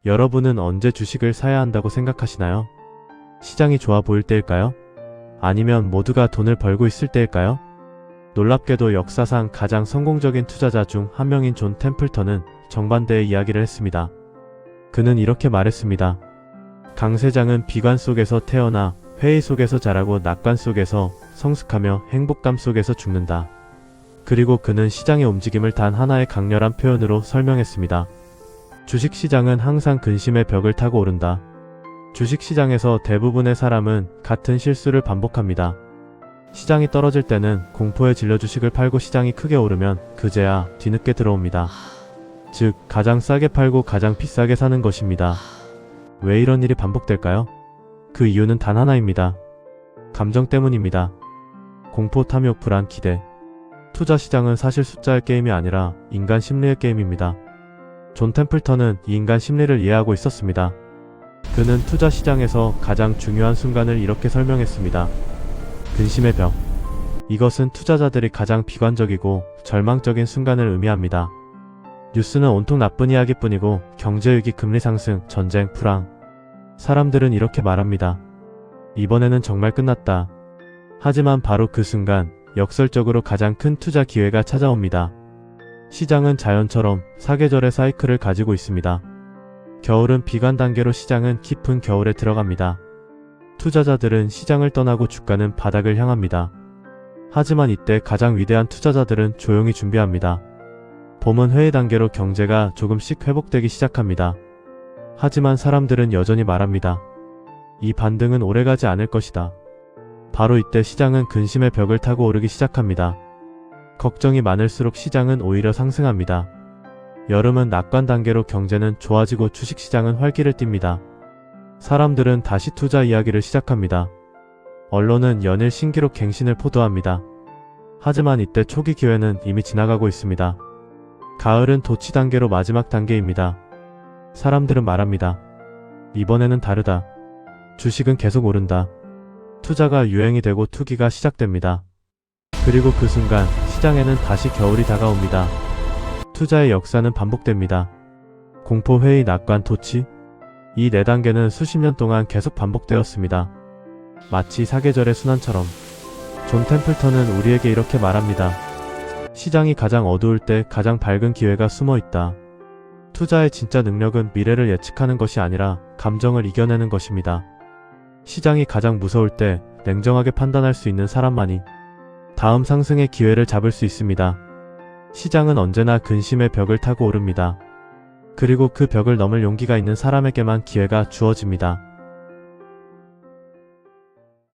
여러분은 언제 주식을 사야 한다고 생각하시나요? 시장이 좋아 보일 때일까요? 아니면 모두가 돈을 벌고 있을 때일까요? 놀랍게도 역사상 가장 성공적인 투자자 중 한 명인 존 템플턴은 정반대의 이야기를 했습니다. 그는 이렇게 말했습니다. 강세장은 비관 속에서 태어나 회의 속에서 자라고 낙관 속에서 성숙하며 행복감 속에서 죽는다. 그리고 그는 시장의 움직임을 단 하나의 강렬한 표현으로 설명했습니다. 주식시장은 항상 근심의 벽을 타고 오른다. 주식시장에서 대부분의 사람은 같은 실수를 반복합니다. 시장이 떨어질 때는 공포에 질려 주식을 팔고 시장이 크게 오르면 그제야 뒤늦게 들어옵니다. 즉, 가장 싸게 팔고 가장 비싸게 사는 것입니다. 왜 이런 일이 반복될까요? 그 이유는 단 하나입니다. 감정 때문입니다. 공포, 탐욕, 불안, 기대. 투자 시장은 사실 숫자의 게임이 아니라 인간 심리의 게임입니다. 존 템플턴은 이 인간 심리를 이해하고 있었습니다. 그는 투자 시장에서 가장 중요한 순간을 이렇게 설명했습니다. 근심의 벽. 이것은 투자자들이 가장 비관적이고 절망적인 순간을 의미합니다. 뉴스는 온통 나쁜 이야기뿐이고 경제위기, 금리 상승, 전쟁, 불황. 사람들은 이렇게 말합니다. 이번에는 정말 끝났다. 하지만 바로 그 순간 역설적으로 가장 큰 투자 기회가 찾아옵니다. 시장은 자연처럼 사계절의 사이클을 가지고 있습니다. 겨울은 비관 단계로 시장은 깊은 겨울에 들어갑니다. 투자자들은 시장을 떠나고 주가는 바닥을 향합니다. 하지만 이때 가장 위대한 투자자들은 조용히 준비합니다. 봄은 회의 단계로 경제가 조금씩 회복되기 시작합니다. 하지만 사람들은 여전히 말합니다. 이 반등은 오래가지 않을 것이다. 바로 이때 시장은 근심의 벽을 타고 오르기 시작합니다. 걱정이 많을수록 시장은 오히려 상승합니다. 여름은 낙관 단계로 경제는 좋아지고 주식시장은 활기를 띱니다. 사람들은 다시 투자 이야기를 시작합니다. 언론은 연일 신기록 갱신을 포도합니다. 하지만 이때 초기 기회는 이미 지나가고 있습니다. 가을은 도치 단계로 마지막 단계입니다. 사람들은 말합니다. 이번에는 다르다. 주식은 계속 오른다. 투자가 유행이 되고 투기가 시작됩니다. 그리고 그 순간 시장에는 다시 겨울이 다가옵니다. 투자의 역사는 반복됩니다. 공포, 회의, 낙관, 도치. 이 4단계는 수십 년 동안 계속 반복되었습니다. 마치 사계절의 순환처럼. 존 템플턴은 우리에게 이렇게 말합니다. 시장이 가장 어두울 때 가장 밝은 기회가 숨어 있다. 투자의 진짜 능력은 미래를 예측하는 것이 아니라 감정을 이겨내는 것입니다. 시장이 가장 무서울 때 냉정하게 판단할 수 있는 사람만이 다음 상승의 기회를 잡을 수 있습니다. 시장은 언제나 근심의 벽을 타고 오릅니다. 그리고 그 벽을 넘을 용기가 있는 사람에게만 기회가 주어집니다.